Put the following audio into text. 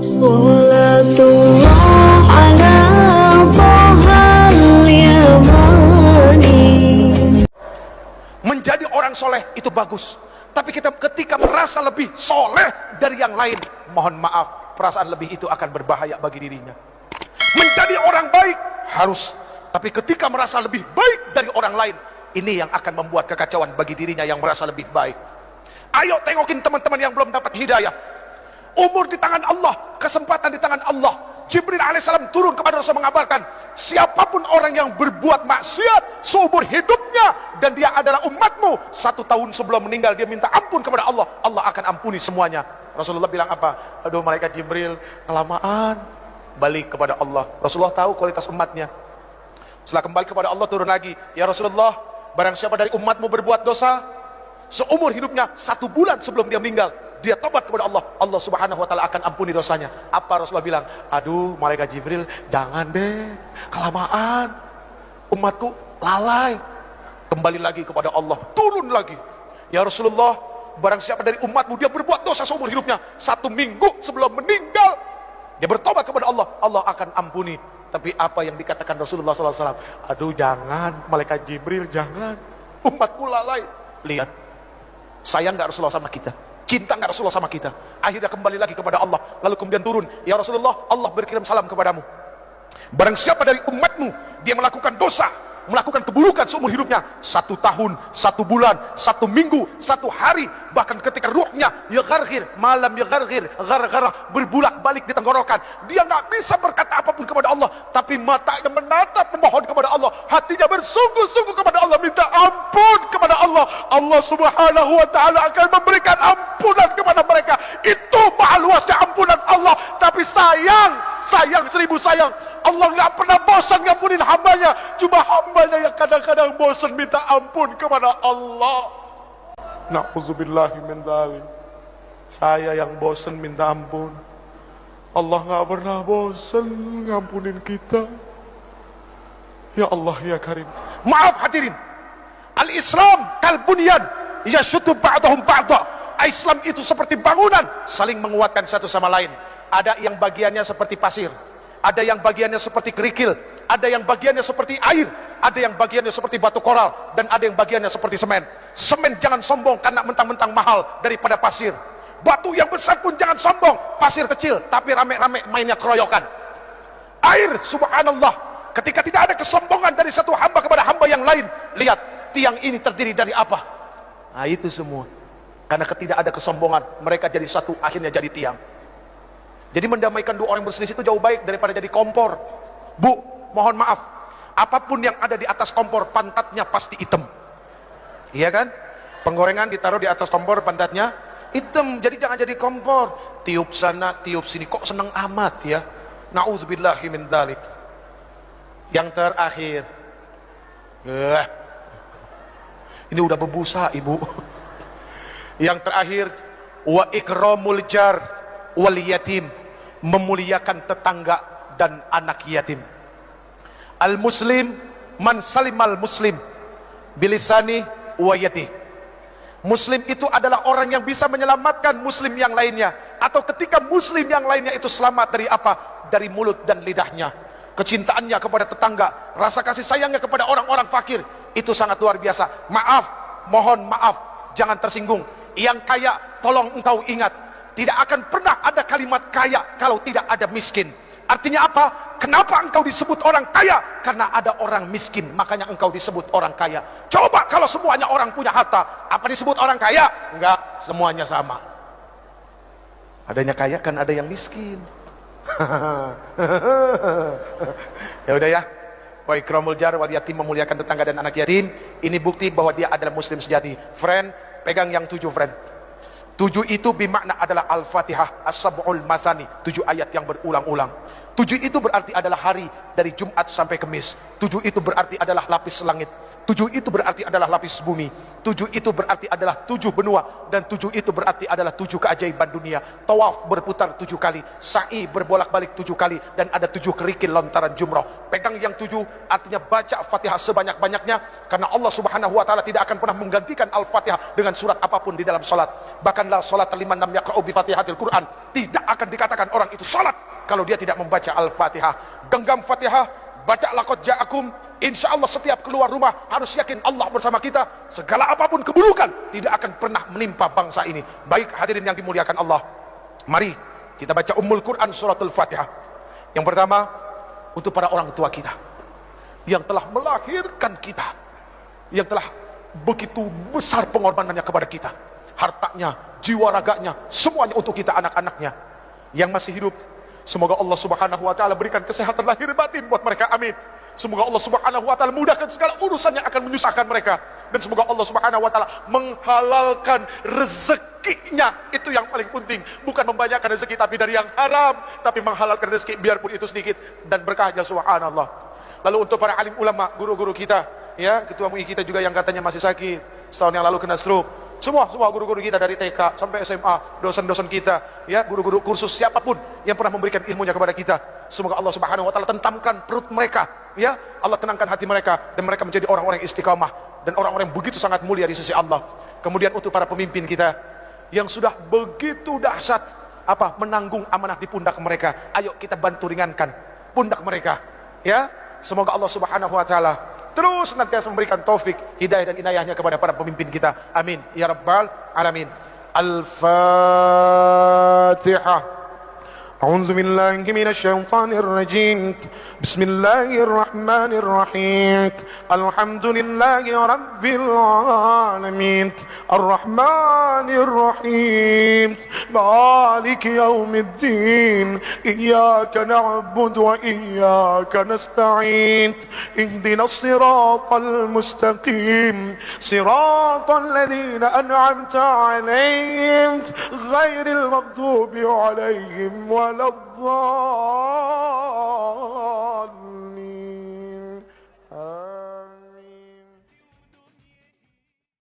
Salatullah ala Thahal Yamani. Menjadi orang soleh itu bagus, tapi ketika merasa lebih soleh dari yang lain, mohon maaf, perasaan lebih itu akan berbahaya bagi dirinya. Menjadi orang baik harus, tapi ketika merasa lebih baik dari orang lain, ini yang akan membuat kekacauan bagi dirinya yang merasa lebih baik. Ayo tengokin teman-teman yang belum dapat hidayah. Umur di tangan Allah, kesempatan di tangan Allah. Jibril alaihissalam turun kepada Rasul mengabarkan, siapapun orang yang berbuat maksiat seumur hidupnya dan dia adalah umatmu, 1 tahun sebelum meninggal dia minta ampun kepada Allah, Allah akan ampuni semuanya. Rasulullah bilang apa? Aduh malaikat Jibril, kelamaan. Balik kepada Allah. Rasulullah tahu kualitas umatnya. Setelah kembali kepada Allah turun lagi, ya Rasulullah, barang siapa dari umatmu berbuat dosa seumur hidupnya 1 bulan sebelum dia meninggal, dia tobat kepada Allah, Allah subhanahu wa ta'ala akan ampuni dosanya. Apa Rasulullah bilang? Aduh malaikat Jibril, jangan deh, kelamaan, umatku lalai. Kembali lagi kepada Allah, turun lagi, ya Rasulullah, barang siapa dari umatmu dia berbuat dosa seumur hidupnya 1 minggu sebelum meninggal, dia bertobat kepada Allah, Allah akan ampuni. Tapi apa yang dikatakan Rasulullah SAW? Aduh jangan malaikat Jibril, jangan, umatku lalai. Lihat, sayang gak Rasulullah sama kita? Cinta gak Rasulullah sama kita? Akhirnya kembali lagi kepada Allah, lalu kemudian turun, ya Rasulullah, Allah berkirim salam kepadamu. Barang siapa dari umatmu dia melakukan dosa, melakukan keburukan seumur hidupnya 1 tahun, 1 bulan, 1 minggu, 1 hari, bahkan ketika ruhnya ya gargir, malam ya gargir, gara-gara berbulak balik di tenggorokan, dia nggak bisa berkata apapun kepada Allah, tapi matanya menatap memohon kepada Allah, hatinya bersungguh-sungguh kepada Allah, minta ampun kepada Allah, Allah subhanahu wa ta'ala akan memberikan ampunan kepada mereka. Itu maha luasnya ampunan Allah. Tapi sayang 1000 sayang, Allah nggak pernah bosan ngampunin hambanya. Cuma hambanya yang kadang-kadang bosan minta ampun kepada Allah. Na'udzubillahi min dzalik. Saya yang bosan minta ampun, Allah nggak pernah bosan ngampunin kita. Ya Allah ya Karim. Maaf hadirin, al-Islam kal bunyan yashuddu ba'dahum ba'dha. Islam itu seperti bangunan, saling menguatkan satu sama lain. Ada yang bagiannya seperti pasir, ada yang bagiannya seperti kerikil, ada yang bagiannya seperti air, ada yang bagiannya seperti batu koral, dan ada yang bagiannya seperti semen. Semen jangan sombong karena mentang-mentang mahal daripada pasir. Batu yang besar pun jangan sombong, pasir kecil tapi rame-rame mainnya keroyokan. Air, subhanallah, ketika tidak ada kesombongan dari satu hamba kepada hamba yang lain. Lihat, tiang ini terdiri dari apa? Nah itu semua, karena tidak ada kesombongan, mereka jadi satu, akhirnya jadi tiang. Jadi mendamaikan 2 orang berselisih itu jauh baik daripada jadi kompor. Bu, mohon maaf, apapun yang ada di atas kompor, pantatnya pasti hitam. Iya kan? Penggorengan ditaruh di atas kompor, pantatnya hitam. Jadi jangan jadi kompor, tiup sana, tiup sini. Kok seneng amat ya? Na'udzubillahi min dzalik. Yang terakhir, ini udah berbusa ibu. Yang terakhir, wa ikramul jar wal yatim, memuliakan tetangga dan anak yatim. Al muslim man salimal muslim bilisani wa yati. Muslim itu adalah orang yang bisa menyelamatkan muslim yang lainnya, atau ketika muslim yang lainnya itu selamat dari apa? Dari mulut dan lidahnya. Kecintaannya kepada tetangga, rasa kasih sayangnya kepada orang-orang fakir, itu sangat luar biasa. Maaf, mohon maaf, jangan tersinggung. Yang kaya tolong engkau ingat, tidak akan pernah ada kalimat kaya kalau tidak ada miskin. Artinya apa? Kenapa engkau disebut orang kaya? Karena ada orang miskin, makanya engkau disebut orang kaya. Coba kalau semuanya orang punya harta, apa disebut orang kaya? Enggak, semuanya sama. Adanya kaya kan ada yang miskin. Ya udah ya. Wa ikramul jar wal yatim, memuliakan tetangga dan anak yatim. Ini bukti bahwa dia adalah muslim sejati. Friend, pegang yang 7 friend. 7 itu bermakna adalah Al-Fatihah, As-Sab'ul Masani, 7 ayat yang berulang-ulang. 7 itu berarti adalah hari dari Jumat sampai Kamis. 7 itu berarti adalah lapis langit. 7 itu berarti adalah lapis bumi. 7 itu berarti adalah 7 benua. Dan 7 itu berarti adalah 7 keajaiban dunia. Tawaf berputar 7 kali, sa'i berbolak-balik 7 kali, dan ada 7 kerikil lontaran jumrah. Pegang yang 7, artinya baca Fatihah sebanyak-banyaknya, karena Allah Subhanahu wa taala tidak akan pernah menggantikan Al-Fatihah dengan surat apapun di dalam salat. Bahkan la salata liman lam yaqra'u bi Fatihatil Quran. Tidak akan dikatakan orang itu salat kalau dia tidak membaca Al-Fatihah. Genggam Fatihah, baca laqad ja'akum. Insya Allah setiap keluar rumah harus yakin Allah bersama kita. Segala apapun keburukan tidak akan pernah menimpa bangsa ini. Baik hadirin yang dimuliakan Allah, mari kita baca Ummul Quran suratul Fatihah. Yang pertama, untuk para orang tua kita yang telah melahirkan kita, yang telah begitu besar pengorbanannya kepada kita, hartanya, jiwa raganya, semuanya untuk kita, anak-anaknya yang masih hidup. Semoga Allah Subhanahu wa taala berikan kesehatan lahir batin buat mereka, amin. Semoga Allah Subhanahu wa taala mudahkan segala urusan yang akan menyusahkan mereka, dan semoga Allah Subhanahu wa taala menghalalkan rezekinya. Itu yang paling penting, bukan membanyakan rezeki tapi dari yang haram, tapi menghalalkan rezeki biarpun itu sedikit dan berkahnya, subhanallah. Lalu untuk para alim ulama, guru-guru kita, ya, ketua MUI kita juga yang katanya masih sakit, setahun yang lalu kena stroke. Semua guru-guru kita dari TK sampai SMA, dosen-dosen kita, ya, guru-guru kursus, siapapun yang pernah memberikan ilmunya kepada kita, semoga Allah Subhanahu wa taala tentamkan perut mereka, ya, Allah tenangkan hati mereka, dan mereka menjadi orang-orang yang istiqamah dan orang-orang yang begitu sangat mulia di sisi Allah. Kemudian untuk para pemimpin kita yang sudah begitu dahsyat menanggung amanah di pundak mereka, ayo kita bantu ringankan pundak mereka, ya. Semoga Allah Subhanahu wa taala terus senantiasa memberikan taufik, hidayah dan inayahnya kepada para pemimpin kita, amin ya rabbal alamin. Al-Fatihah. أعوذ بالله من الشيطان الرجيم بسم الله الرحمن الرحيم الحمد لله رب العالمين الرحمن الرحيم مالك يوم الدين إياك نعبد وإياك نستعين اهدنا الصراط المستقيم صراط الذين أنعمت عليهم غير المغضوب عليهم ولا الضالين.